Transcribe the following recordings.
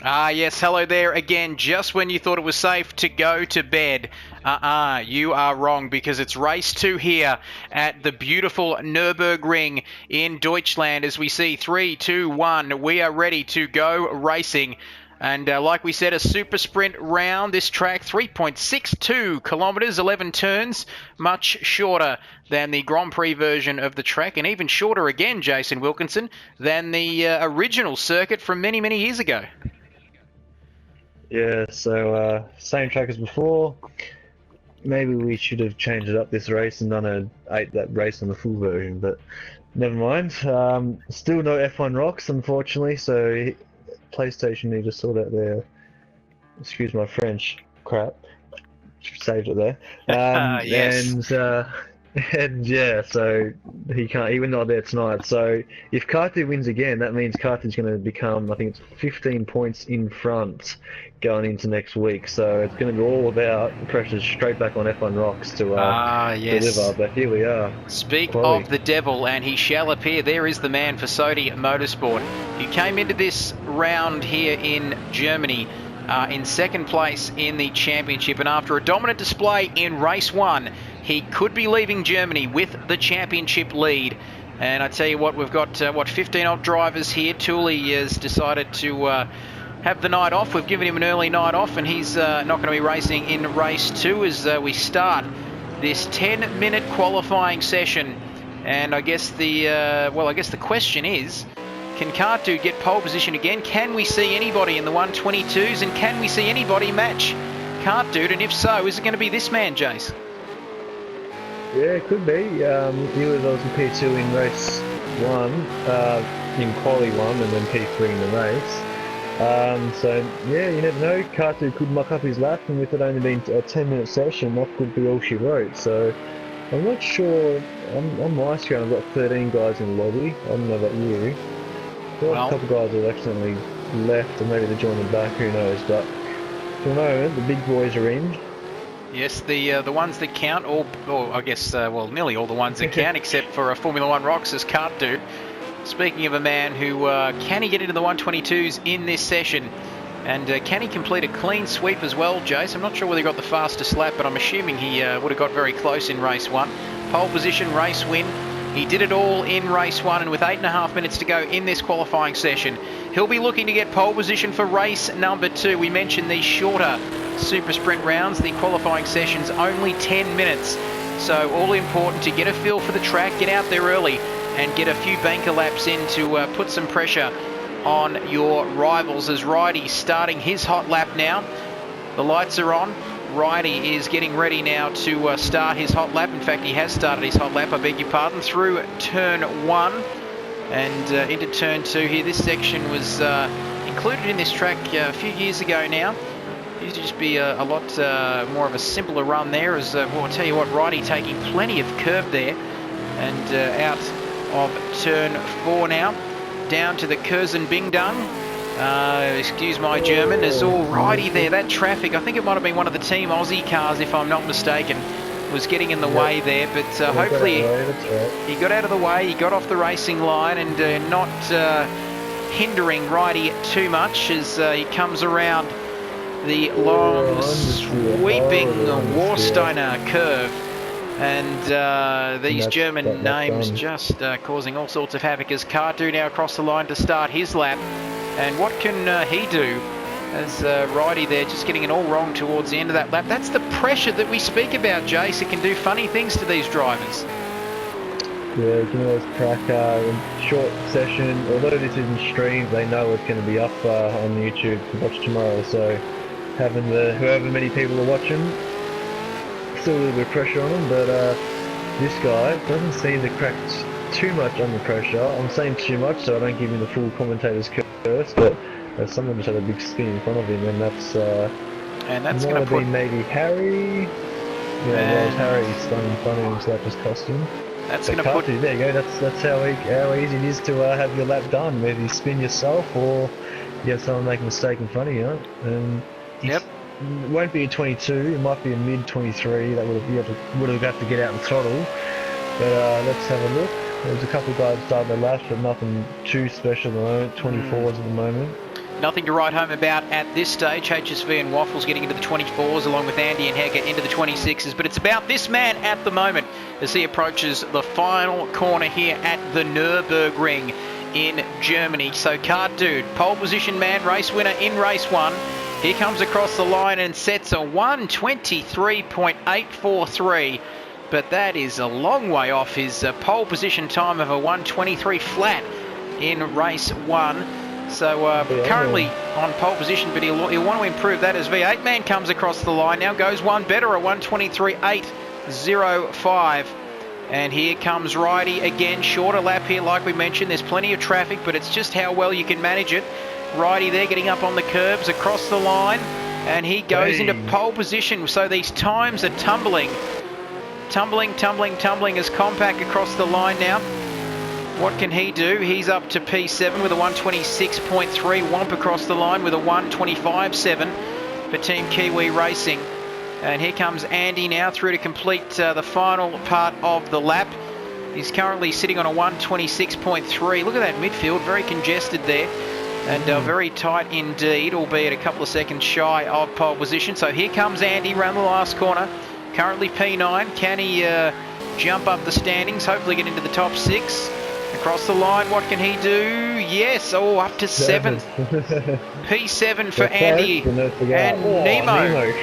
Ah, yes, hello there again. Just when you thought it was safe to go to bed, you are wrong, because it's race 2 here at the beautiful Nürburgring in Deutschland. As we see 3, 2, 1, we are ready to go racing. And like we said, a super sprint round. This track, 3.62 kilometres, 11 turns, much shorter than the Grand Prix version of the track, and even shorter again, Jason Wilkinson, than the original circuit from many, many years ago. Yeah, so same track as before. Maybe we should have changed it up this race and done that race on the full version, but never mind. Still no F1 rocks, unfortunately, so PlayStation need to sort out their, excuse my French, crap. Saved it there. Yes. And yeah, so he went not there tonight. So if Kartu wins again, that means Kartu's going to become, I think it's 15 points in front going into next week. So it's going to be all about pressure straight back on F1 rocks to Yes. deliver. But here we are. Speak Quality. of the devil, and he shall appear. There is the man for Sodi Motorsport. He came into this round here in Germany in second place in the championship, and after a dominant display in race 1, he could be leaving Germany with the championship lead. And I tell you what, we've got 15 odd drivers here. Tooley has decided to have the night off. We've given him an early night off, and he's not going to be racing in race 2 as we start this 10-minute qualifying session. And I guess the question is, can Kartu get pole position again? Can we see anybody in the 122s, and can we see anybody match Kartu? And if so, is it going to be this man, Jace? Yeah, it could be. He was obviously P2 in race 1, in quali 1, and then P3 in the race. So yeah, you never know. Kartu could muck up his lap, and with it only being a 10-minute session, that could be all she wrote. So I'm not sure. On my screen, I've got 13 guys in the lobby. I don't know about you. There are a couple guys that have accidentally left, or maybe they're joining back. Who knows? But for the moment, the big boys are in. Yes, the ones that count, or I guess, nearly all the ones that count, except for Formula 1 rocks, as Kartu. Speaking of a man who, can he get into the 122s in this session? And can he complete a clean sweep as well, Jace? I'm not sure whether he got the fastest lap, but I'm assuming he would have got very close in race 1. Pole position, race win. He did it all in race 1, and with 8.5 minutes to go in this qualifying session, he'll be looking to get pole position for race number 2. We mentioned these shorter super sprint rounds. The qualifying session's only 10 minutes. So all important to get a feel for the track, get out there early, and get a few banker laps in to put some pressure on your rivals. As Ridey's starting his hot lap now. The lights are on. Ridey is getting ready now to start his hot lap. In fact, he has started his hot lap, I beg your pardon, through turn 1 and into turn 2 here. This section was included in this track a few years ago now. It used to just be a lot more of a simpler run there. As I'll tell you what, Ridey taking plenty of curb there, and out of turn 4 now, down to the Kurzenbingdang. Excuse my German, there's alrighty there. That traffic, I think it might have been one of the Team Aussie cars, if I'm not mistaken, was getting in the way there. But hopefully he got out of the way, he got off the racing line, and not hindering Ridey too much as he comes around the long, sweeping Warsteiner curve. And these German names just causing all sorts of havoc as Kartu now across the line to start his lap. And what can he do as Ridey there just getting it all wrong towards the end of that lap? That's the pressure that we speak about, Jace. It can do funny things to these drivers. Yeah, you know, it's track short session. Although this isn't streamed, they know it's going to be up on YouTube to watch tomorrow. So having however many people are watching, still a little bit of pressure on him. But this guy doesn't seem to crack too much under pressure. I'm saying too much, so I don't give him the full commentator's curse, but someone just had a big spin in front of him, and that's going to be maybe Harry. Yeah, well, Harry spun in front of him, so that just cost him. That's going to put. There you go. That's how easy it is to have your lap done. Whether you spin yourself or you have someone make a mistake in front of you, and yep. It won't be a 22. It might be a mid 23. That would have had to get out the throttle. But let's have a look. There's a couple of guys starting their laps, but nothing too special at the moment. 24s at the moment. Nothing to write home about at this stage. HSV and Waffles getting into the 24s along with Andy and Heggett into the 26s. But it's about this man at the moment as he approaches the final corner here at the Nürburgring in Germany. So Cart Dude, pole position man, race winner in race 1. He comes across the line and sets a 1:23.843. But that is a long way off his pole position time of a 1:23 flat in race 1. So currently on pole position, but he'll want to improve that as V8 man comes across the line. Now goes one better, a 1:23.805. And here comes Righty again, shorter lap here like we mentioned. There's plenty of traffic, but it's just how well you can manage it. Righty there getting up on the curbs across the line, and he goes into pole position. So these times are tumbling as Compact across the line now. What can he do? He's up to P7 with a 1:26.3. Womp across the line with a 1:25.7 for Team Kiwi Racing. And here comes Andy now through to complete the final part of the lap. He's currently sitting on a 1:26.3. Look at that midfield, very congested there. And very tight indeed, albeit a couple of seconds shy of pole position. So here comes Andy around the last corner. Currently P9. Can he jump up the standings? Hopefully get into the top 6. Across the line, what can he do? Yes, up to 7th. P7 for Andy and Nemo.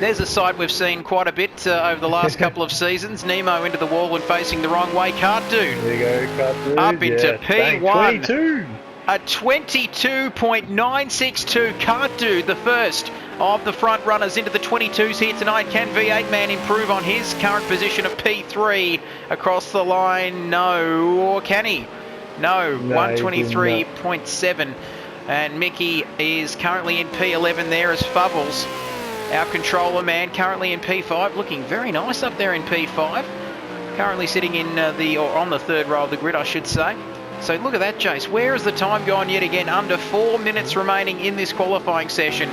There's a sight we've seen quite a bit over the last couple of seasons. Nemo into the wall and facing the wrong way. Cart Dude. There you go, Cart Dude. Up into P1. 22. A 22.962. Cart Dude, the first of the front runners into the 22s here tonight. Can V8 man improve on his current position of P3 across the line? No. Or can he? No. 1:23.7. And Mickey is currently in P11 there as Fubbles. Our controller man currently in P5, looking very nice up there in P5. Currently sitting in on the third row of the grid, I should say. So look at that, Jace. Where has the time gone yet again? Under 4 minutes remaining in this qualifying session.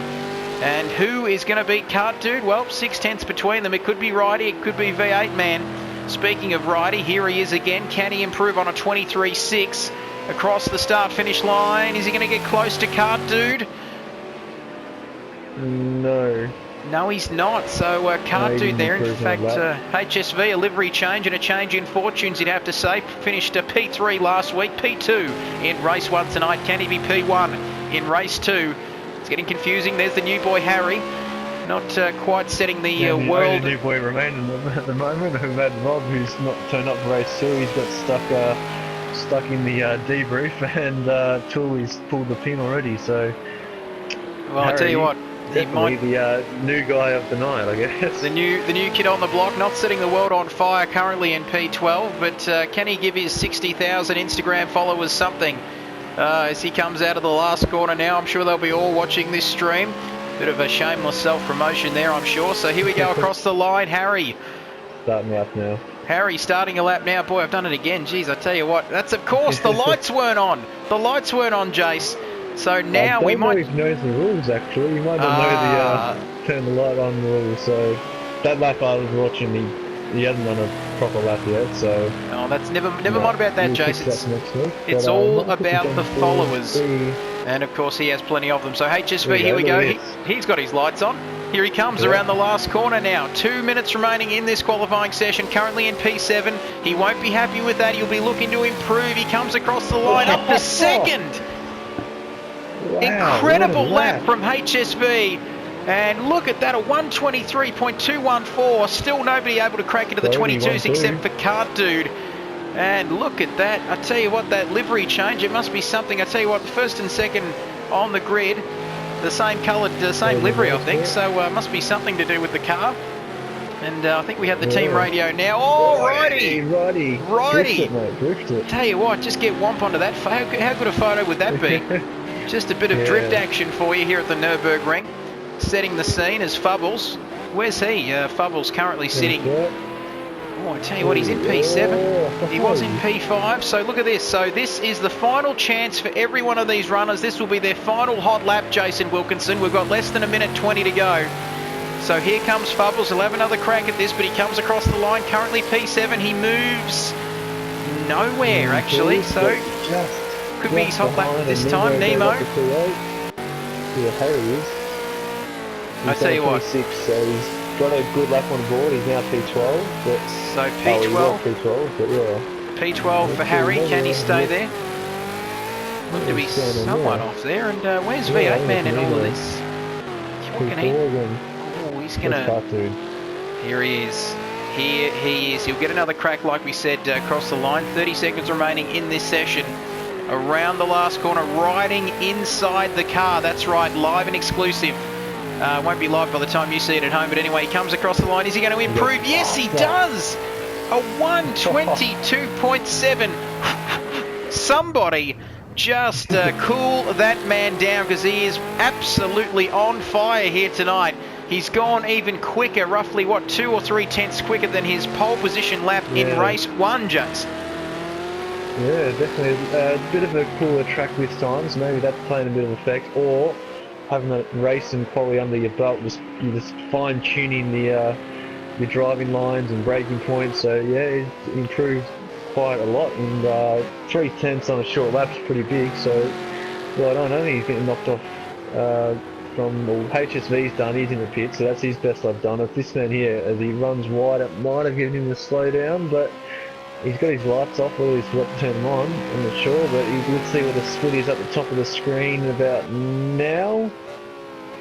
And who is going to beat Cart Dude? Well, 6/10 between them. It could be Righty, it could be V8 man. Speaking of Righty, here he is again. Can he improve on a 23.6 across the start-finish line? Is he going to get close to Cart Dude? No. No, he's not. So Cart Dude there. In fact, HSV, a livery change and a change in fortunes, you'd have to say. Finished P3 last week, P2 in race 1 tonight. Can he be P1 in race 2? It's getting confusing. There's the new boy Harry. Not quite setting the world. The new boy remaining at the moment. We've had Rob, who's not turned up for race 2. He's got stuck in the debrief, and Tooley's pulled the pin already. So, well, I'll tell you what. He might be the new guy of the night, I guess. The new kid on the block, not setting the world on fire currently in P12, but can he give his 60,000 Instagram followers something as he comes out of the last corner now? I'm sure they'll be all watching this stream. Bit of a shameless self-promotion there, I'm sure. So here we go across the line. Harry. Starting lap now. Harry starting a lap now. Boy, I've done it again. Jeez, I tell you what. That's, of course, the lights weren't on. The lights weren't on, Jace. So now we might... I don't know if he knows the rules, actually. He might not know the turn the light on rules. So that lap I was watching, he hasn't done a proper lap yet, so... Oh, that's never mind about that, Jace. It's all about the followers. And, of course, he has plenty of them. So HSV, here we go. He's got his lights on. Here he comes around the last corner now. 2 minutes remaining in this qualifying session. Currently in P7. He won't be happy with that. He'll be looking to improve. He comes across the line up to second. Wow, incredible lap from HSV. And look at that, a 1:23.214. Still nobody able to crack into the 22s except for Cart Dude. And look at that. I tell you what, that livery change, it must be something. I tell you what, the first and second on the grid, the same coloured, same livery, I think. So it must be something to do with the car. And I think we have the team radio now. Oh, Righty! Righty! Drift it. Tell you what, just get Womp onto that. How good a photo would that be? Just a bit of drift action for you here at the Nürburgring. Setting the scene as Fubbles. Where's he? Fubbles currently sitting... Oh, I tell you what, he's in P7. He was in P5. So look at this. So this is the final chance for every one of these runners. This will be their final hot lap, Jason Wilkinson. We've got less than a minute 20 to go. So here comes Fubbles. He'll have another crack at this, but he comes across the line. Currently P7. He moves nowhere, actually. So could be his hot lap this time. Nemo. Yeah, Harry is. I tell you what. P6, so he's got a good lap on board. He's now P12. But, So P12. P12. He was P12, but yeah. P12 for Harry. Can he stay there? Look to be somewhat off there. And where's V8 man in all of this? What can he? Oh, he's gonna. Here he is. Here he is. He'll get another crack, like we said, across the line. 30 seconds remaining in this session. Around the last corner, riding inside the car. That's right, live and exclusive. Won't be live by the time you see it at home, but anyway, he comes across the line. Is he going to improve? Yes, he does! A 122.7. Somebody just cool that man down, because he is absolutely on fire here tonight. He's gone even quicker, roughly, what, 2 or 3 tenths quicker than his pole position lap in race 1, Jace. Yeah, definitely. A bit of a cooler track this time, so maybe that's playing a bit of effect. Or having a race and quality under your belt, you're just fine-tuning the your driving lines and braking points. So yeah, he's improved quite a lot, and 3 tenths on a short lap's pretty big. So well, I don't think he's getting knocked off from HSV's done. He's in the pit, so that's his best I've done. If this man here, as he runs wide, it might have given him the slowdown, but he's got his lights off, or he's got to turn them on. I'm not sure, but let's see what the split is at the top of the screen about now.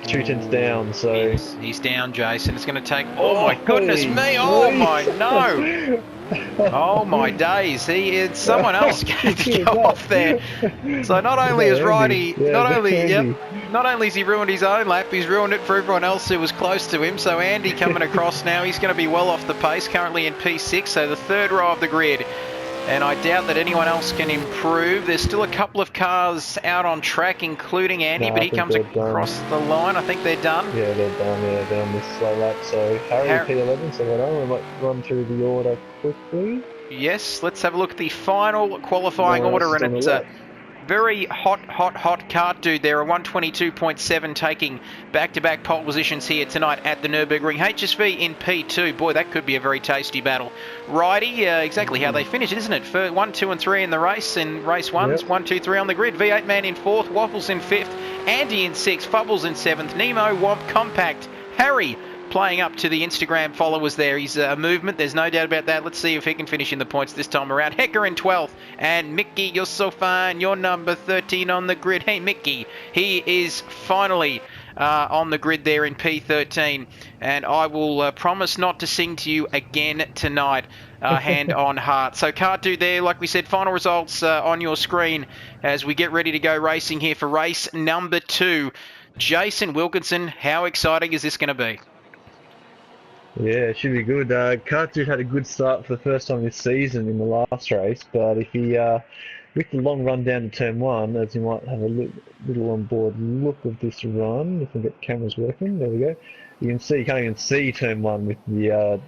2 tenths down, so he's down, Jason. It's going to take. Oh my goodness me! Oh my no! Oh my days! Someone else going to go off there. So not only is Righty, not only has he ruined his own lap, he's ruined it for everyone else who was close to him. So Andy coming across now, he's going to be well off the pace. Currently in P6, so the 3rd row of the grid. And I doubt that anyone else can improve. There's still a couple of cars out on track, including Andy, but he comes across the line. I think they're done. Yeah, they're done. Yeah, they're on this slow lap. So Harry P11, so we might run through the order quickly. Yes, let's have a look at the final qualifying order, and it's very hot kart dude there, a 122.7 taking back-to-back pole positions here tonight at the Nürburgring. HSV in P2. Boy, that could be a very tasty battle. Righty, exactly how they finished, isn't it? 1, 2 and 3 in the race, in race 1, yep. 1, 2, 3 on the grid. V8 man in 4th, Waffles in 5th, Andy in 6th, Fubbles in 7th, Nemo, Womp, Compact, Harry playing up to the Instagram followers there. He's a movement, there's no doubt about that. Let's see if he can finish in the points this time around. Hecker in 12th, and Mickey, you're so fine. You're number 13 on the grid. Hey, Mickey, he is finally on the grid there in P13, and I will promise not to sing to you again tonight, hand on heart. So Kart Dude there, like we said, final results on your screen as we get ready to go racing here for race number 2. Jason Wilkinson, how exciting is this going to be? Yeah, it should be good. Kart Dude had a good start for the first time this season in the last race, but if he, with the long run down to turn 1, as you might have a little on board look of this run, if we get cameras working, there we go. You can see, you can't even see turn 1 with the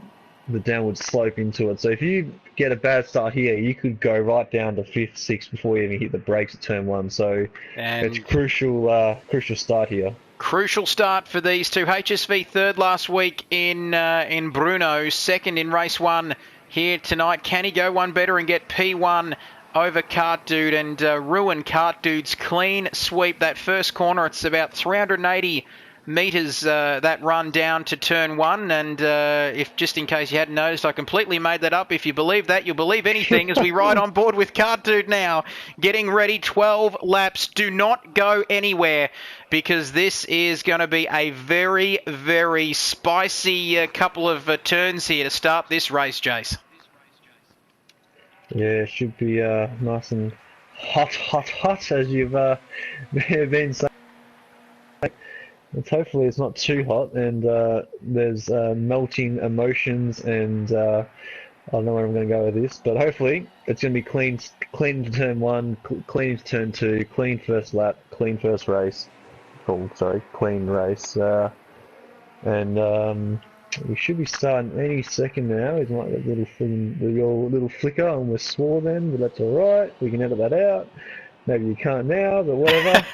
downward slope into it. So if you get a bad start here, you could go right down to 5th, 6th before you even hit the brakes at turn 1. So it's crucial start here. Crucial start for these two. HSV 3rd last week in Brno, 2nd in race 1 here tonight. Can he go one better and get P1 over Kart Dude and ruin Kart Dude's clean sweep? That first corner, it's about 380 metres that run down to turn 1, and if just in case you hadn't noticed, I completely made that up. If you believe that, you'll believe anything as we ride on board with Kart Dude now, getting ready. 12 laps. Do not go anywhere, because this is going to be a very, very spicy couple of turns here to start this race, Jace. Yeah, it should be nice and hot, as you've been saying. Hopefully it's not too hot, and there's melting emotions, and I don't know where I'm going to go with this, but hopefully it's going to be clean to turn 1, clean to turn 2, clean first lap, clean first race. Clean race, and we should be starting any second now. It's like that little flicker, and we're swore then, but that's alright, we can edit that out. Maybe you can't now, but whatever.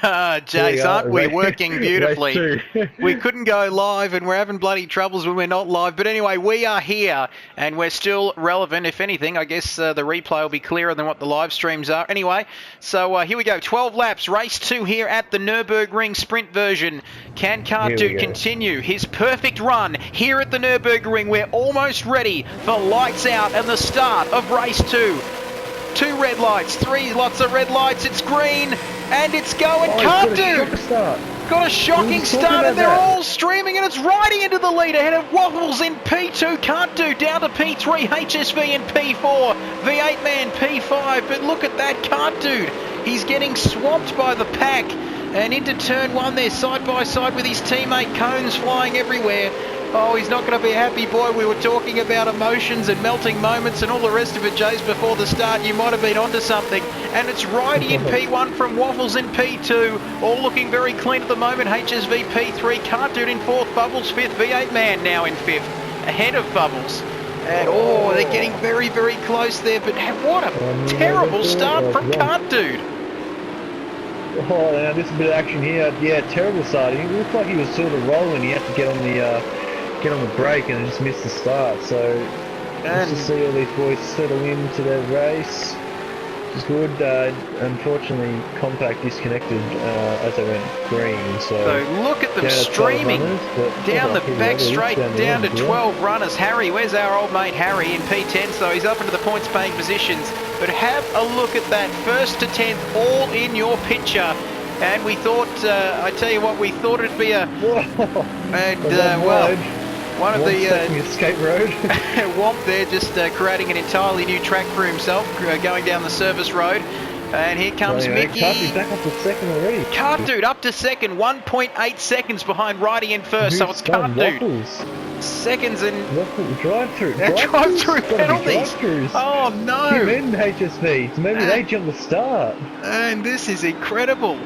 Jace, aren't we working beautifully? Race 2. We couldn't go live and we're having bloody troubles when we're not live. But anyway, we are here and we're still relevant. If anything, I guess the replay will be clearer than what the live streams are. Anyway, so here we go. 12 laps, race 2 here at the Nürburgring sprint version. Can Cartoon continue his perfect run here at the Nürburgring? We're almost ready for lights out and the start of race 2. 2 red lights, 3 lots of red lights, it's green, and it's going. Cartoon got a shocking start, and they're all streaming, and it's riding into the lead ahead of Waffles in P2, Cartoon down to P3, HSV in P4, V8 Man P5, but look at that Cartoon. He's getting swamped by the pack, and into turn 1 there, side by side with his teammate, cones flying everywhere. Oh, he's not going to be a happy boy. We were talking about emotions and melting moments and all the rest of it, Jace, before the start. You might have been onto something. And it's Ridey in P1 from Waffles in P2. All looking very clean at the moment. HSV P3, Cartoon in 4th, Bubbles 5th, V8 Man now in 5th, ahead of Bubbles. And oh, they're getting very, very close there. But what a terrible start from Cartoon. Oh, now this is a bit of action here. Yeah, terrible start. It looked like he was sort of rolling. He had to get on the brake and just missed the start. So nice to see all these boys settle into their race, which is good. Unfortunately, Compact disconnected as they went green. So look at them streaming down the back straight, down to 12 runners. Harry, where's our old mate Harry in P10? So he's up into the points paying positions. But have a look at that, 1st to 10th, all in your picture. And we thought, I tell you what, we thought it'd be a... one of the escape road. Womp there, just creating an entirely new track for himself, going down the service road. And here comes Mickey. Cartoon back up to second already. Cartoon up to second, 1.8 seconds behind Ridey in first. So it's Cartoon. Seconds and drive-through penalties. Oh no! Him and HSV. So maybe they jumped the start. And this is incredible.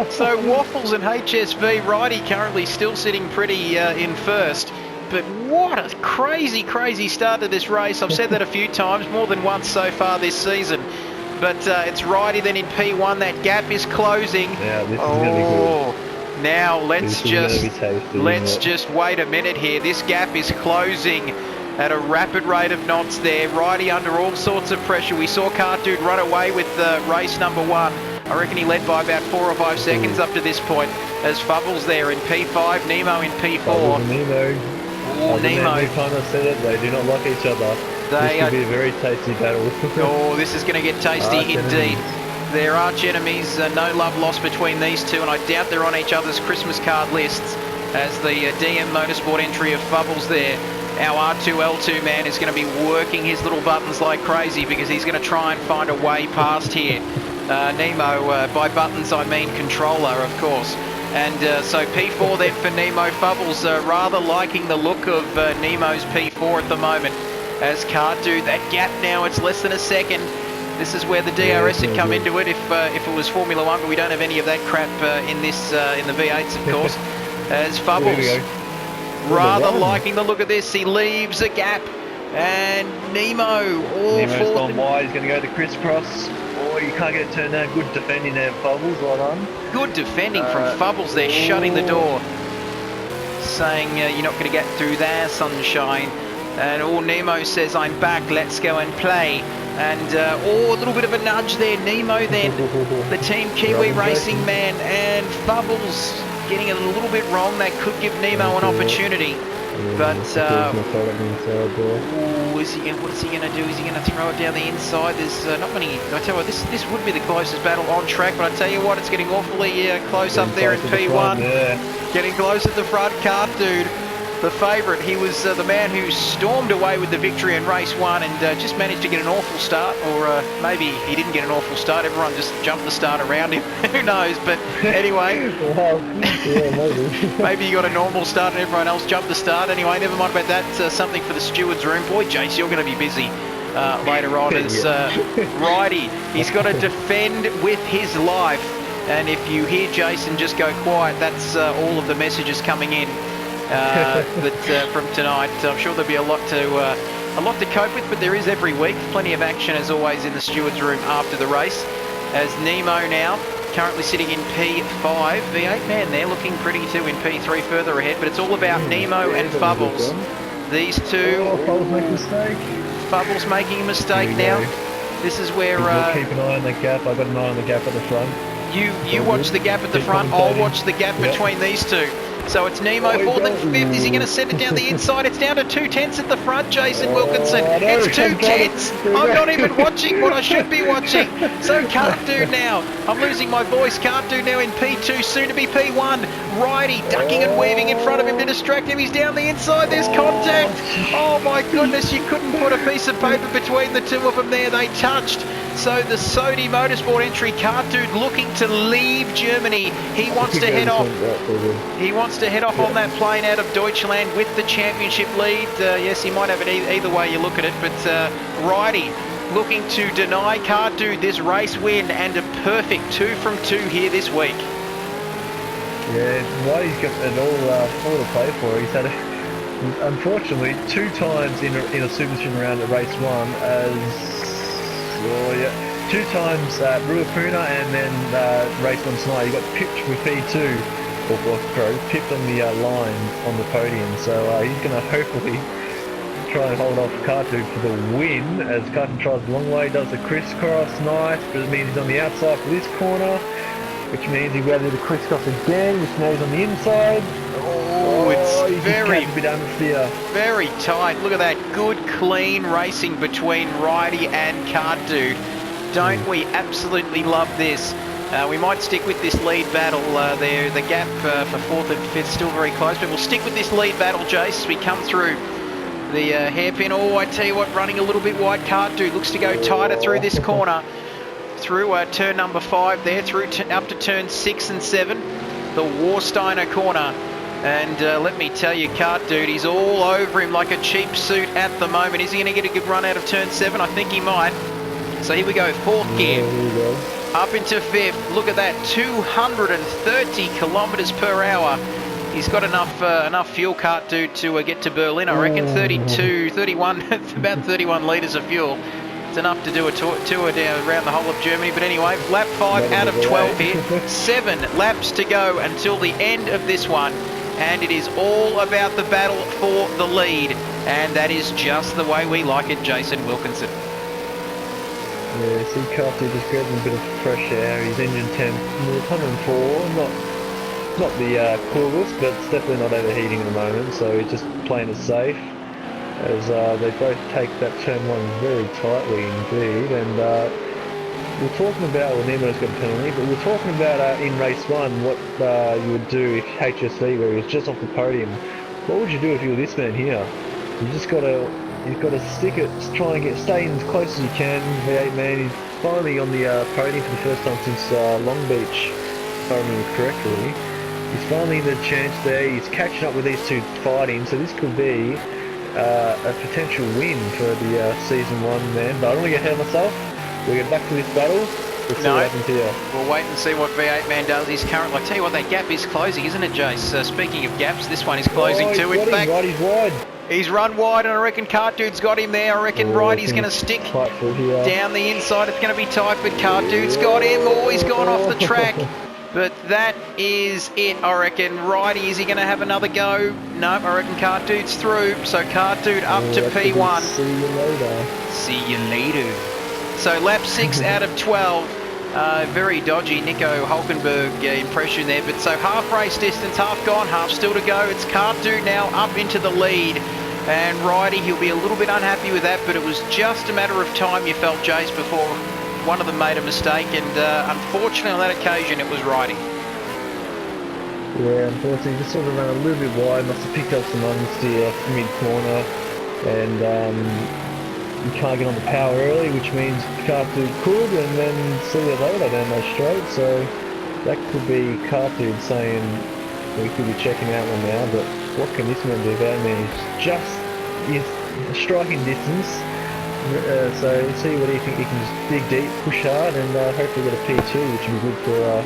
So Waffles and HSV, Ridey currently still sitting pretty in first. But what a crazy, crazy start to this race. I've said that a few times, more than once so far this season. But it's Ridey then in P1. That gap is closing. Yeah, this is going to be good. Now let's just wait a minute here. This gap is closing at a rapid rate of knots there. Ridey under all sorts of pressure. We saw Cartoon run away with race number 1. I reckon he led by about 4 or 5 seconds up to this point. As Fubbles there in P5, Nemo in P4. Nemo. Oh, Nemo. Every time I said it, they do not like each other. This could be a very tasty battle. Oh, this is going to get tasty indeed. They're arch enemies, no love lost between these two, and I doubt they're on each other's Christmas card lists. As the DM Motorsport entry of Fubbles there, our R2L2 man is going to be working his little buttons like crazy because he's going to try and find a way past here. Nemo, by buttons I mean controller, of course. And so P4 then for Nemo. Fubbles rather liking the look of Nemo's P4 at the moment. As Cartoon, that gap now, it's less than a second. This is where the DRS had come into it if it was Formula 1, but we don't have any of that crap in the V8s, of course. As Fubbles rather liking the look of this, he leaves a gap. And Nemo, Nemo's gone wide, he's going to go to crisscross. Oh, you can't get it turned down. Good defending there, Fubbles, well done. Good defending from Fubbles there, shutting the door. Saying you're not going to get through there, sunshine. And Nemo says, I'm back, let's go and play. And a little bit of a nudge there. Nemo then, the Team Kiwi Racing man, and Fubbles getting it a little bit wrong. That could give Nemo an opportunity. But what is he going to do? Is he going to throw it down the inside? There's not many. I tell you what, this would be the closest battle on track. But I tell you what, it's getting awfully close up there in P1. Getting close at the front. Cartoon, the favourite. He was the man who stormed away with the victory in race 1 and just managed to get an awful start, or maybe he didn't get an awful start. Everyone just jumped the start around him. Who knows? But anyway, maybe he got a normal start and everyone else jumped the start. Anyway, never mind about that. Something for the steward's room. Boy, Jace, you're going to be busy later on. As Ridey, he's got to defend with his life. And if you hear Jason just go quiet, that's all of the messages coming in. From tonight. I'm sure there'll be a lot to cope with, but there is every week. Plenty of action as always in the stewards room after the race. as Nemo now currently sitting in P5. V8 man, they're looking pretty too in P3 further ahead, but it's all about Nemo and Fubbles. These two. Fubbles making a mistake. Fubbles making a mistake now. This is where... keep an eye on the gap. I've got an eye on the gap at the front. You watch the gap at the front, I'll watch the gap between these two. So it's Nemo, 4th and 5th. Is he going to send it down the inside? It's down to 2/10 at the front, Jason Wilkinson. It's 2/10. I'm not even watching what I should be watching. So Can't Do now. I'm losing my voice. Can't Do now in P2, soon to be P1. Righty ducking and weaving in front of him to distract him. He's down the inside. There's contact. Oh my goodness, you couldn't put a piece of paper between the two of them there. They touched. So the Sodi Motorsport entry, Can't Do looking to leave Germany. He wants to head off. He wants to head off on that plane out of Deutschland with the championship lead. Yes, he might have it either way you look at it, but Righty looking to deny Can't Do this race win and a perfect 2 from 2 here this week. Yeah, Whitey's got it all to play for. He's had, unfortunately, 2 times in a Super Sim round at race 1 as... 2 times at Ruapuna and then race 1 tonight. He got pipped with P2, or pipped on the line on the podium. So he's going to hopefully try and hold off Cartu for the win as Cartu tries the long way, does the crisscross, nice, but it means he's on the outside for this corner, which means he'll be able to do the crisscross again, which now he's on the inside. It's very, a bit unfair. Very tight. Look at that good, clean racing between Righty and Can't Do. Don't we absolutely love this? We might stick with this lead battle there. The gap for 4th and 5th still very close, but we'll stick with this lead battle, Jace, as we come through the hairpin. Oh, I tell you what, running a little bit wide. Can't Do looks to go tighter through this corner. Through turn number 5 there, through up to turn 6 and 7. The Warsteiner corner. And let me tell you, Can't Do, he's all over him like a cheap suit at the moment. Is he going to get a good run out of turn 7? I think he might. So here we go, 4th gear, up into 5th. Look at that, 230 kilometres per hour. He's got enough fuel, Can't Do, to get to Berlin. I reckon 31, about 31 litres of fuel. It's enough to do a tour down around the whole of Germany. But anyway, lap 5 out of 12 here. 7 laps to go until the end of this one. And it is all about the battle for the lead. And that is just the way we like it, Jason Wilkinson. Yeah, see Carty just grabbing a bit of fresh air. His engine temp 104, not the coolest, but it's definitely not overheating at the moment. So he's just playing it safe. As they both take that turn 1 very tightly indeed. And we're talking about, well, Nemo's got a penalty, but we're talking about in race 1 what you would do if HSV, where he was just off the podium. What would you do if you were this man here? You've got to stick it, try and stay in as close as you can. V8 man, he's finally on the podium for the first time since Long Beach, if I remember correctly. He's finally in the chance there. He's catching up with these two fighting, so this could be a potential win for the season 1 man. But I don't want to get ahead of myself. We'll get back to this battle. Let's see what happens here. We'll wait and see what V8 man does. He's currently, I tell you what, that gap is closing, isn't it, Jace? Speaking of gaps, this one is closing too. In fact, he's wide. He's run wide, and I reckon Can't Do's got him there. I reckon Righty's going to stick down the inside. It's going to be tight, but Can't Do's got him. Oh, he's gone off the track. But that is it, I reckon. Righty, is he going to have another go? No, I reckon Can't Do's through. So Can't Do up to P1. See you later. See you later. So lap 6 out of 12. Very dodgy Nico Hulkenberg impression there. But so half race distance, half gone, half still to go. It's Can't Do now up into the lead. And Righty, he'll be a little bit unhappy with that, but it was just a matter of time, you felt, Jace, before one of them made a mistake. And unfortunately on that occasion, it was Righty. Yeah, unfortunately, just sort of ran a little bit wide. Must have picked up some understeer mid-corner. And you can't get on the power early, which means Cartu could, and then see you later down those straight. So that could be Cartu saying we could be checking out one now, but what can this man do about me? He's striking distance. So see what he can just dig deep, push hard, and hopefully get a P2, which would be good for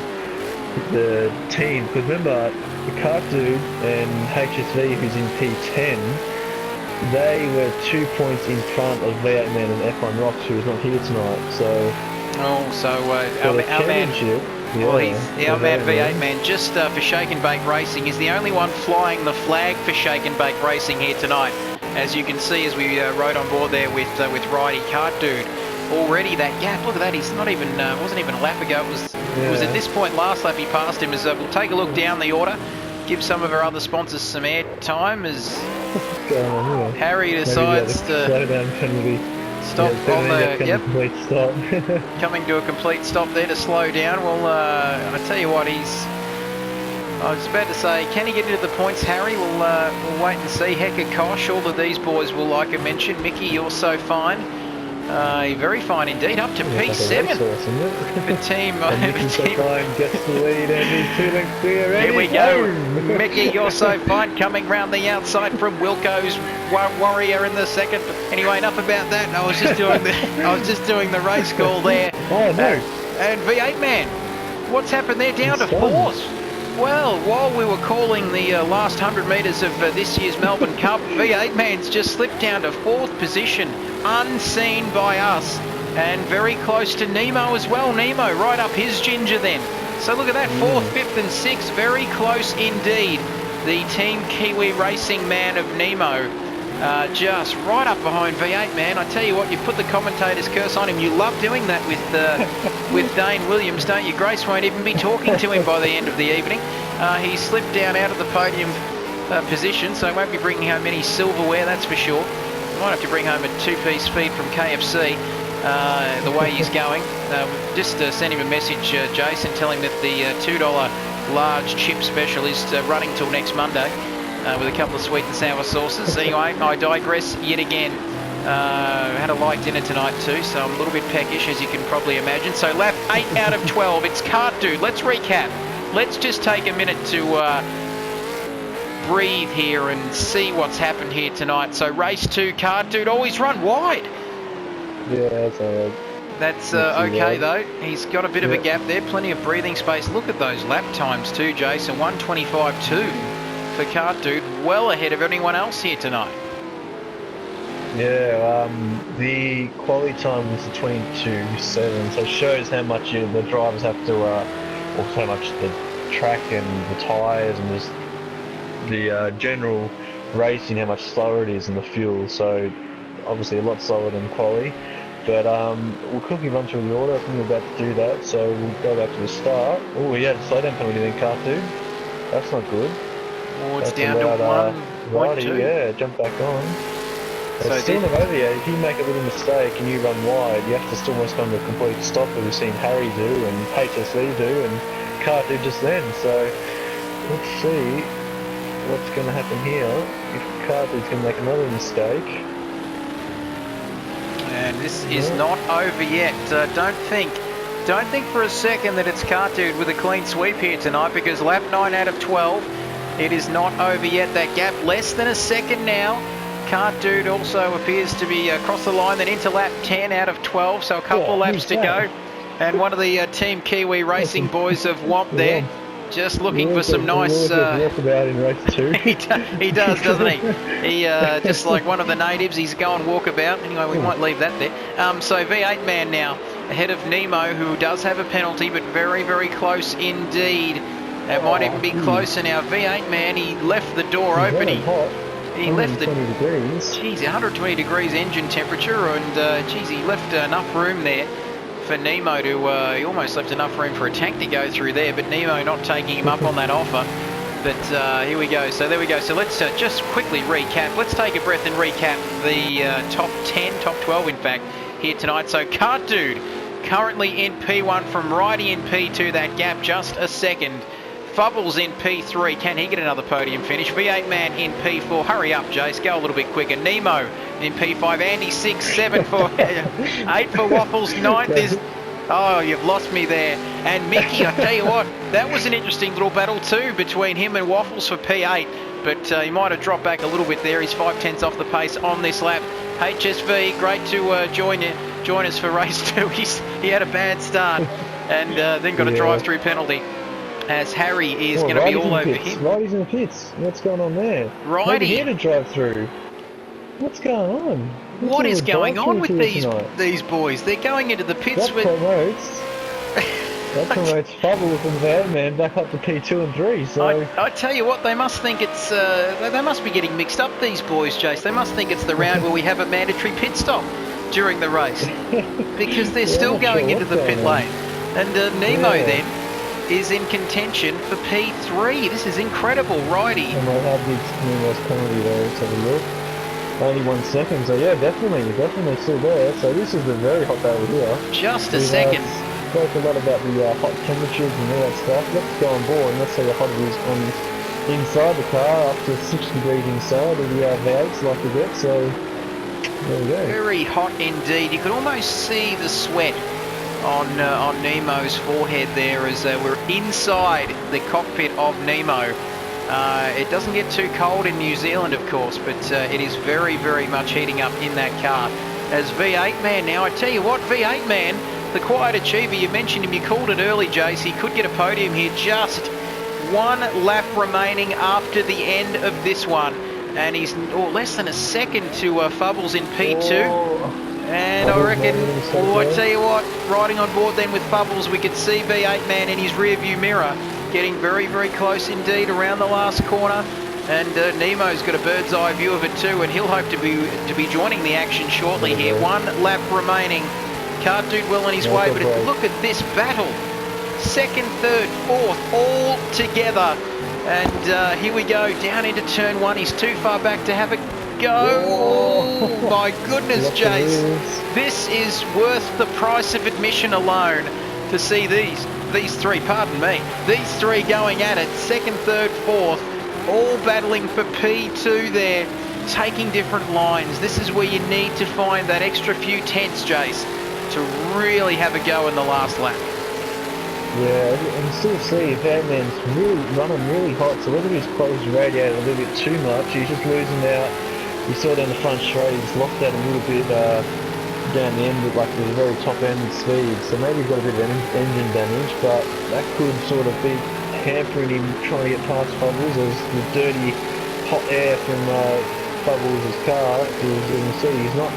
the team. Because remember, Cartu and HSV, who's in P10, they were 2 points in front of V8 Man and F1 Rocks, who is not here tonight. So Oh, so For the our man, championship. well, Yeah, our man V8 V8 man, just for Shake and Bake Racing, is the only one flying the flag for Shake and Bake Racing here tonight. As you can see, as we rode on board there with Righty Kart Dude. Already that gap, look at that, he's not even, wasn't even a lap ago, it was at this point last lap he passed him. As we'll take a look down the order, give some of our other sponsors some air time as Harry decides to slow down penalty. stop on the, complete stop. coming to a complete stop there to slow down. Well, I tell you what, I was about to say, can he get into the points, Harry? We'll wait and see. Hecka Kosh, all of these boys will like I mentioned. Mickey, you're so fine. Very fine indeed, up to P7 for team. Gets the lead and he's 2 lengths clear. Here we go, Mickey, you're so fine, coming round the outside from Wilco's Warrior in the second. Anyway, enough about that. I was just doing the race call there. Oh no! And V8 man, what's happened there? Down to 4th. Well, while we were calling the last 100 metres of this year's Melbourne Cup, V8 man's just slipped down to 4th position, unseen by us, and very close to Nemo as well. Nemo right up his ginger then. So look at that, 4th, 5th and 6th, very close indeed. The Team Kiwi Racing man of Nemo, just right up behind V8 man. I tell you what, you put the commentator's curse on him. You love doing that with Dane Williams, don't you? Grace won't even be talking to him by the end of the evening. He slipped down out of the podium position, so he won't be bringing home any silverware, that's for sure. Might have to bring home a 2-piece feed from KFC, the way he's going. Just send him a message, Jason, tell him that the $2 large chip special is running till next Monday with a couple of sweet and sour sauces. Anyway, I digress yet again. Had a light dinner tonight too, so I'm a little bit peckish, as you can probably imagine. So lap 8 out of 12, it's Kart Dude. Let's recap. Let's just take a minute to breathe here and see what's happened here tonight. So race 2, Kart Dude, always run wide. Yeah, that's alright. That's okay though. He's got a bit of a gap there, plenty of breathing space. Look at those lap times too, Jason. 1:25.2 for Kart Dude, well ahead of anyone else here tonight. Yeah, the quality time was 22.7, so it shows how much the drivers have to, or how much the track and the tyres and just the general racing, how much slower it is in the fuel. So obviously a lot slower than quali. But we'll quickly run through the order. I think we're about to do that, so we'll go back to the start. Oh, he had a slow down penalty then, Kart Dude. That's not good. Oh, it's down to 1.2. Yeah, jump back on. So still not over yet. If you make a little mistake and you run wide, you have to still almost come to a complete stop, as we've seen Harry do and HSV do and Kart do just then. So let's see what's going to happen here. If Kart Dude's going to make another mistake. And this is not over yet. Don't think for a second that it's Kart Dude with a clean sweep here tonight, because lap 9 out of 12, it is not over yet. That gap less than a second now. Kart Dude also appears to be across the line, then into lap 10 out of 12, so a couple of laps to go. And one of the Team Kiwi Racing boys of Womp there, just looking for some nice... walkabout in race 2. he does, doesn't he? He just like one of the natives, he's going walkabout. Anyway, we might leave that there. So V8 man now ahead of Nemo, who does have a penalty, but very, very close indeed. It might even be closer now. V8 man, he left the door open. He left the... degrees. Geez, 120 degrees engine temperature, and geez, he left enough room there for Nemo to... he almost left enough room for a tank to go through there, but Nemo not taking him up on that offer. But here we go. So there we go. So let's just quickly recap. Let's take a breath and recap the top 10, top 12 in fact, here tonight. So Kart Dude currently in P1 from Righty in P2. That gap just a second. Fubbles in P3. Can he get another podium finish? V8 man in P4. Hurry up, Jace. Go a little bit quicker. Nemo in P5. Andy 6, 7 for 8 for Waffles. 9th is... Oh, you've lost me there. And Mickey, I tell you what, that was an interesting little battle too between him and Waffles for P8. But he might have dropped back a little bit there. He's 5/10 off the pace on this lap. HSV, great to join us for race 2. He had a bad start and then got a drive-through penalty, as Harry is going to be all over him. Righty's in the pits. What's going on there? Righty. Maybe he had a drive through. What's going on? What is going on with tonight? these boys? They're going into the pits That with... promotes Fubbles and Vanman back up to P2 and 3, so... I tell you what, they must think it's... they must be getting mixed up, these boys, Jace. They must think it's the round where we have a mandatory pit stop during the race. Because they're still going into the pit lane. And Nemo then is in contention for P3. This is incredible, righty. And I have Nemo's penalty there, let's have a look. Only 1 second, so yeah, definitely still there. So this is a very hot battle here. Just a second. Spoke a lot about the hot temperatures and all that stuff. Let's go on board and let's see how hot it is on inside the car, up to 6 degrees inside of the V8s like we get. So there we go. Very hot indeed. You could almost see the sweat on Nemo's forehead there as we're inside the cockpit of Nemo. It doesn't get too cold in New Zealand, of course, but it is very, very much heating up in that car. As V8 man now, I tell you what, V8 man, the quiet achiever, you mentioned him, you called it early, Jace. He could get a podium here, just 1 lap remaining after the end of this one. And he's less than a second to Fubbles in P2. And I reckon, I tell you what, riding on board then with Fubbles, we could see V8 man in his rear view mirror getting very, very close indeed around the last corner. And Nemo's got a bird's eye view of it too, and he'll hope to be joining the action shortly here. 1 lap remaining. Can't do well on his way, but look at this battle. 2nd, 3rd, 4th, all together. And here we go, down into turn 1. He's too far back to have a go. Oh, my goodness, Jace. This is worth the price of admission alone to see these 3, pardon me, these 3 going at it. 2nd, 3rd, 4th, all battling for P2 there, taking different lines. This is where you need to find that extra few tenths, Jace, to really have a go in the last lap. Yeah, and still see Vanman's really running really hot, so whether he's closed the radiator a little bit too much, he's just losing out. You saw down the front straight, he's locked out a little bit down the end with like the very top end speed, so maybe he's got a bit of engine damage, but that could sort of be hampering him trying to get past Fubbles as the dirty hot air from Fubbles' car. As you can see, he's not...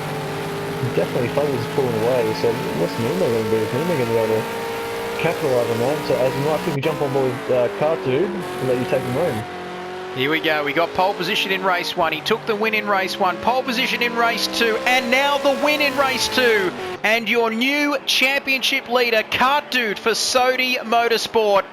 Definitely Fubbles is pulling away, so what's Nemo going to do? Is Nemo going to be able to capitalise on that? So as you might think, you jump on board with Cartoon and let you take him home. Here we go, we got pole position in race 1, he took the win in race 1, pole position in race 2, and now the win in race 2. And your new championship leader, Kart Dude for Sodi Motorsport.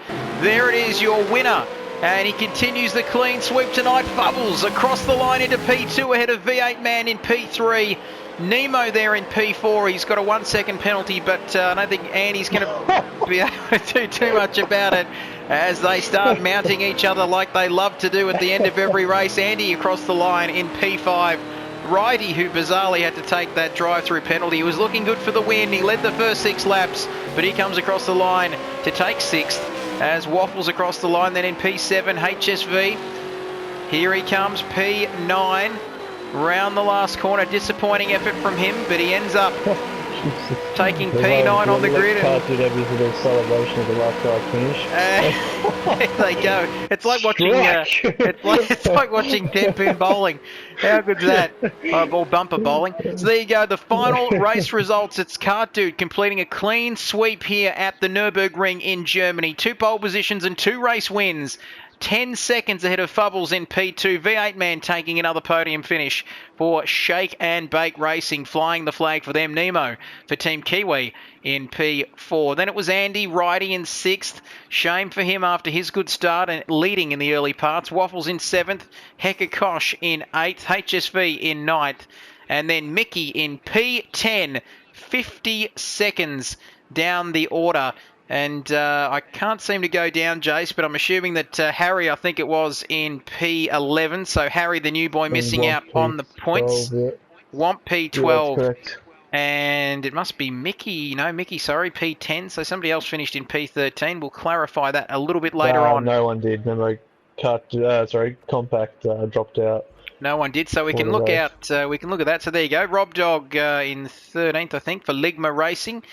There it is, your winner. And he continues the clean sweep tonight. Fubbles across the line into P2 ahead of V8 Man in P3. Nemo there in P4. He's got a 1 second penalty, but I don't think Andy's going to be able to do too much about it as they start mounting each other like they love to do at the end of every race. Andy across the line in P5. Righty, who bizarrely had to take that drive-through penalty. He was looking good for the win. He led the first 6 laps, but he comes across the line to take 6th as Waffles across the line. Then in P7, HSV. Here he comes, P9. Round the last corner, disappointing effort from him, but he ends up taking P9 on the grid. Can't do that with a little celebration of the last guy's finish. There they go. It's like watching. It's like watching 10-pin bowling. How good's that? Or bumper bowling. So there you go. The final race results. It's Kart Dude completing a clean sweep here at the Nürburgring in Germany. 2 pole positions and 2 race wins. 10 seconds ahead of Fubbles in P2. V8 Man taking another podium finish for Shake and Bake Racing, flying the flag for them. Nemo for Team Kiwi in P4. Then it was Andy Righty in 6th. Shame for him after his good start and leading in the early parts. Waffles in 7th. Hecka Kosh in 8th. HSV in 9th. And then Mickey in P10. 50 seconds down the order. And I can't seem to go down, Jace, but I'm assuming that Harry, I think it was, in P11. So Harry, the new boy, missing out on the points. Womp P12. Yeah, correct. And it must be Mickey. No, Mickey, sorry, P10. So somebody else finished in P13. We'll clarify that a little bit later on. No one did. Remember, Compact dropped out. No one did, so we can look out. We can look at that. So there you go. Rob Dog in 13th, I think, for Ligma Racing.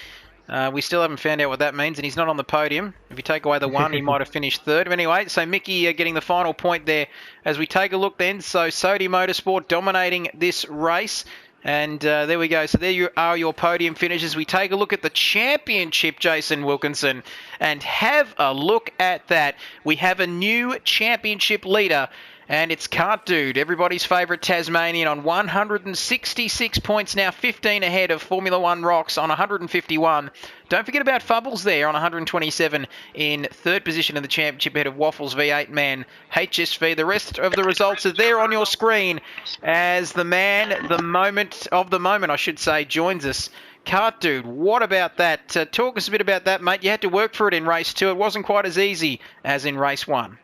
We still haven't found out what that means, and he's not on the podium. If you take away the one, he might have finished third. But anyway, so Mickey getting the final point there. As we take a look then, so Sodi Motorsport dominating this race. And there we go. So there you are, your podium finishes. We take a look at the championship, Jason Wilkinson, and have a look at that. We have a new championship leader, and it's Cart Dude, everybody's favourite Tasmanian, on 166 points now, 15 ahead of Formula One Rocks on 151. Don't forget about Fubbles there on 127 in third position in the championship ahead of Waffles V8 man HSV. The rest of the results are there on your screen as the moment, I should say, joins us. Cart Dude, what about that? Talk us a bit about that, mate. You had to work for it in race 2. It wasn't quite as easy as in race 1.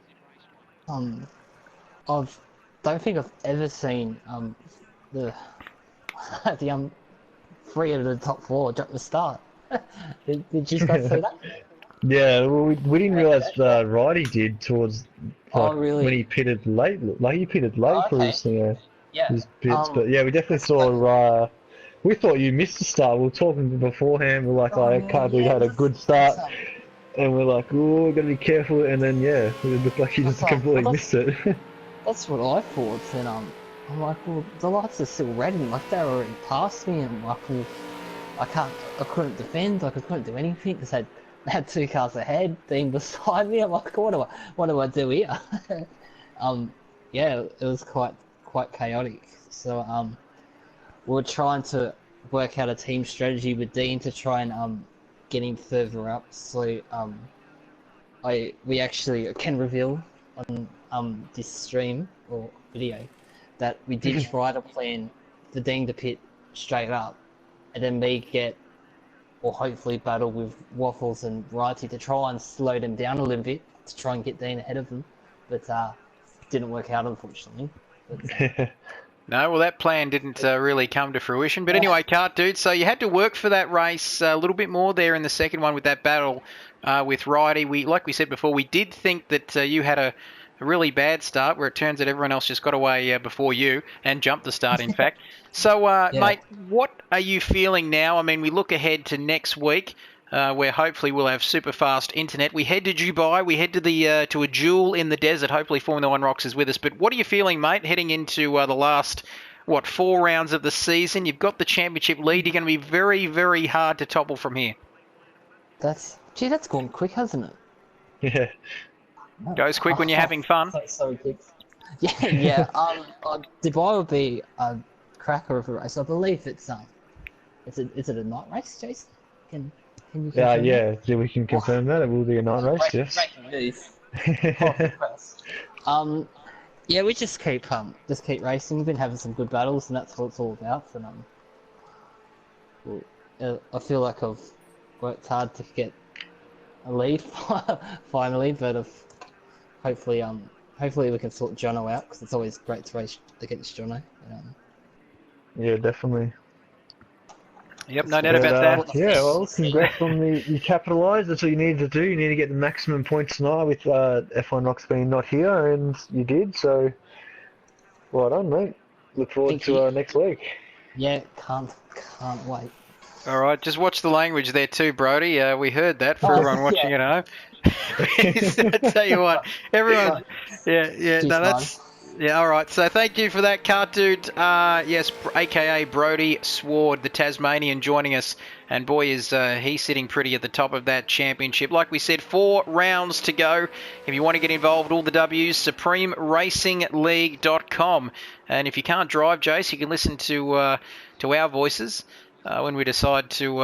Don't think I've ever seen the 3 of the top 4 drop the start. did you guys see that? Yeah, well, we didn't realise Righty did towards really? when he pitted late. Like he pitted late for his his pits, but yeah, we definitely saw. We thought you missed the start. We were talking beforehand. We're like, Cart Dude had a good start. And we're like, oh, we've got to be careful. And then, yeah, it looked like he just completely missed it. That's what I thought. And I'm like, well, the lights are still red, and like they're already past me. And I'm like, well, I couldn't defend. Like I couldn't do anything because they had 2 cars ahead, being beside me. I'm like, what do I do here? Yeah, it was quite chaotic. So we were trying to work out a team strategy with Dean to try and get him further up. So we actually can reveal on this stream or video that we did try to plan for Dean to pit straight up, and then me get, or hopefully battle with Waffles and Righty to try and slow them down a little bit to try and get Dean ahead of them, but didn't work out, unfortunately. But, No, well, that plan didn't really come to fruition. But anyway, Cart Dude, so you had to work for that race a little bit more there in the second one with that battle with Righty. Like we said before, we did think that you had a really bad start, where it turns out everyone else just got away before you and jumped the start, in fact. So, mate, what are you feeling now? I mean, we look ahead to next week, where hopefully we'll have super fast internet. We head to Dubai. We head to to a jewel in the desert. Hopefully Formula One Rocks is with us. But what are you feeling, mate, heading into the last, 4 rounds of the season? You've got the championship lead. You're going to be very, very hard to topple from here. that's gone quick, hasn't it? Yeah. Goes quick when you're having fun. So quick. Yeah. Dubai will be a cracker of a race. I believe it's is it a night race, Jason? Can you confirm yeah, we can confirm that. It will be a night race, yes. Yeah, we just keep racing. We've been having some good battles, and that's what it's all about. And I feel like I've worked hard to get a lead finally, but hopefully we can sort Jono out, because it's always great to race against Jono. Yeah, definitely. Yep, no doubt about that. Yeah, well, congrats on you capitalised. That's what you need to do. You need to get the maximum points tonight with F1 Rocks being not here, and you did, so well done, mate. Look forward to next week. Yeah, can't wait. All right, just watch the language there too, Brody. We heard that for everyone watching at home. I tell you what, everyone. Yeah. No, that's. Yeah, all right. So thank you for that, Cart Dude. Yes, a.k.a. Brody Sward, the Tasmanian, joining us. And boy, is he sitting pretty at the top of that championship. Like we said, 4 rounds to go. If you want to get involved, all the W's, supremeracingleague.com. And if you can't drive, Jace, you can listen to our voices when we decide to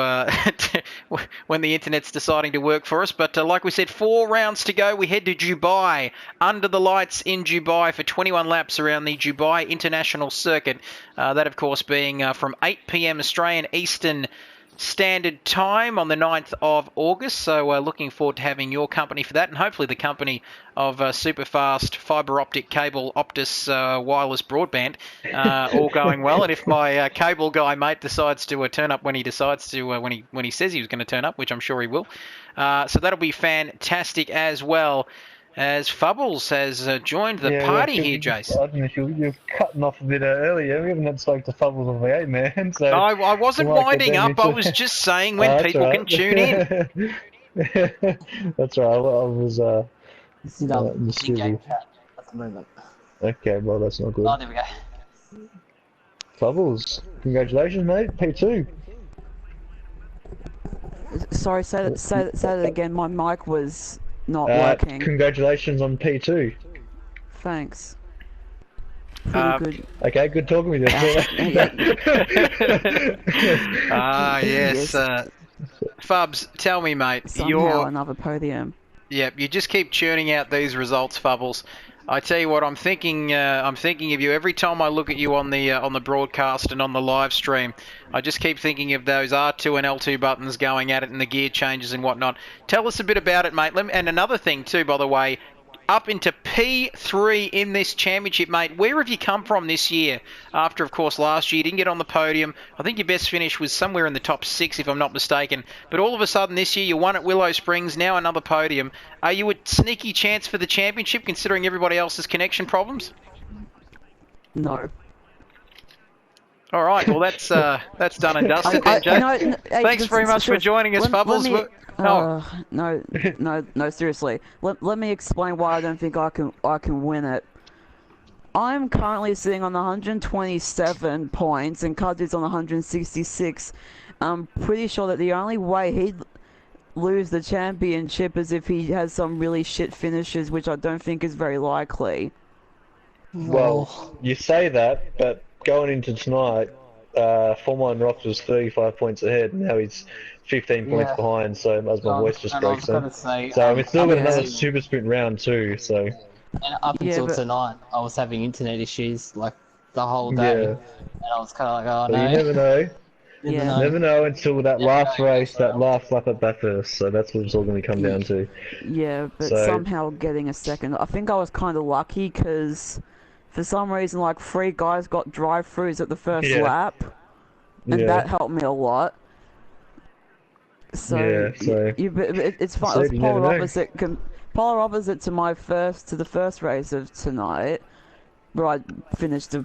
when the internet's deciding to work for us. But like we said, 4 rounds to go. We head to Dubai, under the lights in Dubai, for 21 laps around the Dubai International Circuit. That, of course, being from 8 p.m. Australian Eastern Standard Time on the 9th of August. So looking forward to having your company for that, and hopefully the company of super fast fibre optic cable Optus wireless broadband, all going well. And if my cable guy mate decides to turn up when he decides to, when he says he was going to turn up, which I'm sure he will. So that'll be fantastic as well. as Fubbles has joined the party here, Jace. I don't know if you're cutting off a bit earlier. We haven't spoke to Fubbles on V8, man. So I wasn't winding up. I was just saying when people can tune in. That's right. I was This is in-game chat at the moment. Okay, well that's not good. Oh, there we go. Fubbles, congratulations, mate. P2. Sorry, say that again. My mic was not working. Congratulations on P2. Thanks. Pretty good. Okay, good talking with you. Yes. Fubs, tell me, mate. Somehow another podium. Yep, you just keep churning out these results, Fubbles. I tell you what, I'm thinking of you every time I look at you on the broadcast and on the live stream. I just keep thinking of those R2 and L2 buttons going at it and the gear changes and whatnot. Tell us a bit about it, mate. And another thing too, by the way, up into P3 in this championship, mate. Where have you come from this year? After, of course, last year you didn't get on the podium. I think your best finish was somewhere in the top 6, if I'm not mistaken. But all of a sudden this year you won at Willow Springs, now another podium. Are you a sneaky chance for the championship, considering everybody else's connection problems? No. All right, well that's done and dusted then, Jay. Thanks very much for joining us, Bubbles. No, seriously. Let me explain why I don't think I can win it. I'm currently sitting on 127 points and Cuddy's on 166. I'm pretty sure that the only way he'd lose the championship is if he has some really shit finishes, which I don't think is very likely. Well, you say that, but going into tonight, Formula 1 Rocks was 35 points ahead, and now he's 15 points behind, so as my voice just breaks in. So we've still got another super sprint round too, so... And up until tonight, I was having internet issues, like, the whole day. And I was kind of like, oh no. You never know. You never know until that last race, that last lap at Bathurst, so that's what it's all going to come down to. Yeah, but somehow getting a second. I think I was kind of lucky, because... For some reason, like, 3 guys got drive-throughs at the first lap, and that helped me a lot. So, it's fine. It's polar opposite to the first race of tonight, where I finished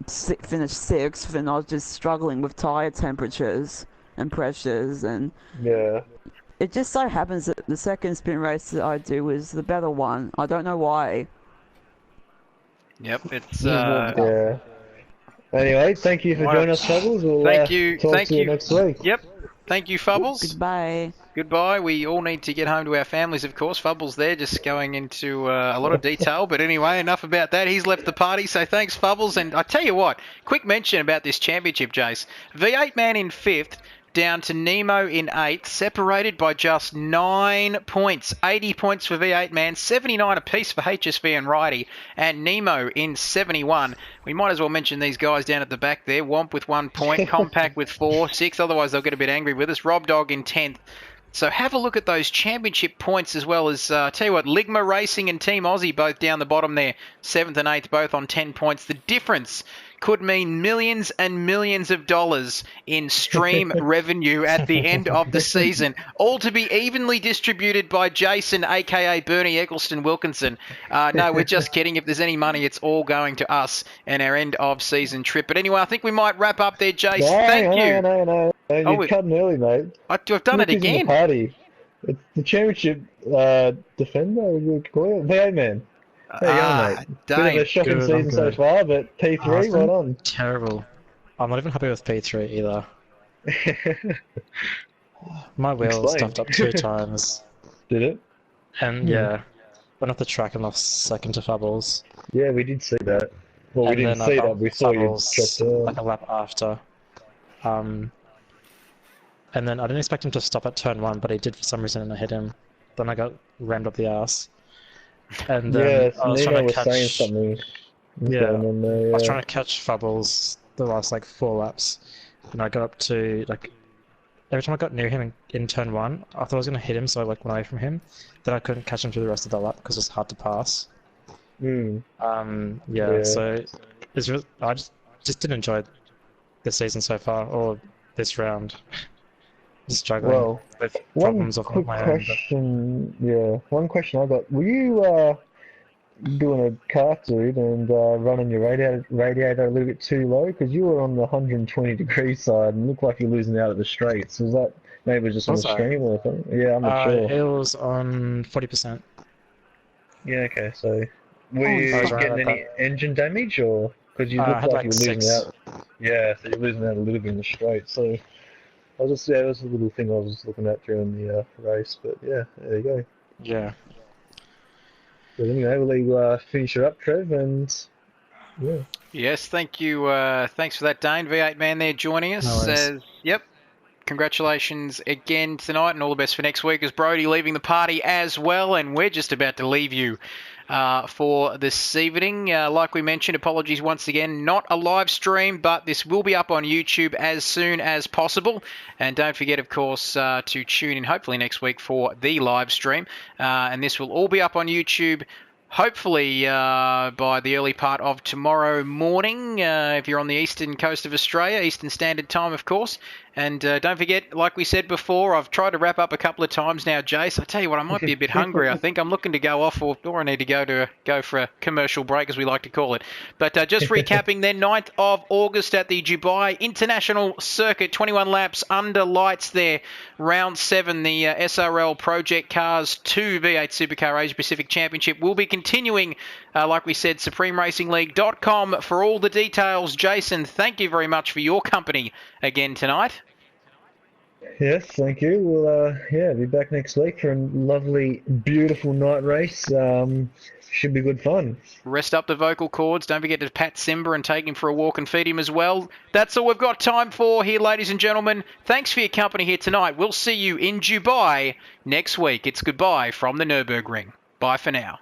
6th, and I was just struggling with tyre temperatures and pressures, and it just so happens that the second sprint race that I do is the better one. I don't know why. Yep, it's Anyway, thank you for joining us, Fubbles. We'll talk to you next week. Yep, thank you, Fubbles. Goodbye. Goodbye. We all need to get home to our families, of course. Fubbles there, just going into a lot of detail. But anyway, enough about that. He's left the party, so thanks, Fubbles. And I tell you what, quick mention about this championship, Jace. V8 man in 5th. Down to Nemo in 8th, separated by just 9 points. 80 points for V8 man, 79 apiece for HSV and Righty, and Nemo in 71. We might as well mention these guys down at the back there. Womp with 1 point, Compact with 4, 6, otherwise they'll get a bit angry with us. Rob Dog in 10th. So have a look at those championship points, as well as, tell you what, Ligma Racing and Team Aussie both down the bottom there, 7th and 8th, both on 10 points. The difference could mean millions and millions of dollars in stream revenue at the end of the season, all to be evenly distributed by Jason, aka Bernie Eccleston Wilkinson. No, we're just kidding. If there's any money, it's all going to us and our end of season trip. But anyway, I think we might wrap up there, Jace. Thank you. No. You're cutting early, mate. I've done it again. The party. It's the championship defender, we call it. V8 man. There you go, mate. Bit of a shocking season so far, but P3, right on. Terrible. I'm not even happy with P3 either. My wheel stuffed up 2 times. Did it? And went off the track and lost second to Fubbles. Yeah, we did see that. Well, we didn't see that, we saw you drop down. Like a lap after. And then I didn't expect him to stop at turn 1, but he did for some reason and I hit him. Then I got rammed up the ass. And then I was trying to catch... saying something. I was trying to catch Fubbles the last like 4 laps. And I got up to like... Every time I got near him in turn 1, I thought I was going to hit him, so I like went away from him. Then I couldn't catch him through the rest of the lap because it was hard to pass. So it's really, I just didn't enjoy this season so far, or this round. struggling Well, with one problems of quick my own. question. Yeah, one question I got. Were you doing a cartoon and running your radiator a little bit too low? Because you were on the 120 degree side and looked like you're losing out at the straights. Was that maybe just on the Was I? stream or something? Yeah, I'm not sure. It was on 40%. Yeah, okay. So, were Holy you I was fuck. running getting at any that. engine damage or? Because you I looked had like you like were losing 6. out. Yeah, so you're losing out a little bit in the straight. So, I was just, yeah, that's a little thing I was just looking at during the race. But yeah, there you go. Yeah. But anyway, we'll let you finish her up, Trev, and yeah. Yes, thank you. Thanks for that, Dane. V8 man there joining us. No worries. Says, yep. Congratulations again tonight and all the best for next week as Brody leaving the party as well. And we're just about to leave you for this evening. Like we mentioned, apologies once again, not a live stream, but this will be up on YouTube as soon as possible. And don't forget, of course, to tune in hopefully next week for the live stream. And this will all be up on YouTube hopefully by the early part of tomorrow morning, if you're on the eastern coast of Australia, Eastern Standard Time, of course. And don't forget, like we said before, I've tried to wrap up a couple of times now, Jace. I tell you what, I might be a bit hungry. I think I'm looking to go off, or I need to go for a commercial break, as we like to call it. But just recapping then, 9th of August at the Dubai International Circuit, 21 laps under lights there. Round 7, the SRL Project Cars 2 V8 Supercar Asia Pacific Championship will be continuing, like we said, SupremeRacingLeague.com for all the details. Jason, thank you very much for your company again tonight. Yes, thank you. We'll be back next week for a lovely, beautiful night race. Should be good fun. Rest up the vocal cords. Don't forget to pat Simba and take him for a walk and feed him as well. That's all we've got time for here, ladies and gentlemen. Thanks for your company here tonight. We'll see you in Dubai next week. It's goodbye from the Nürburgring. Bye for now.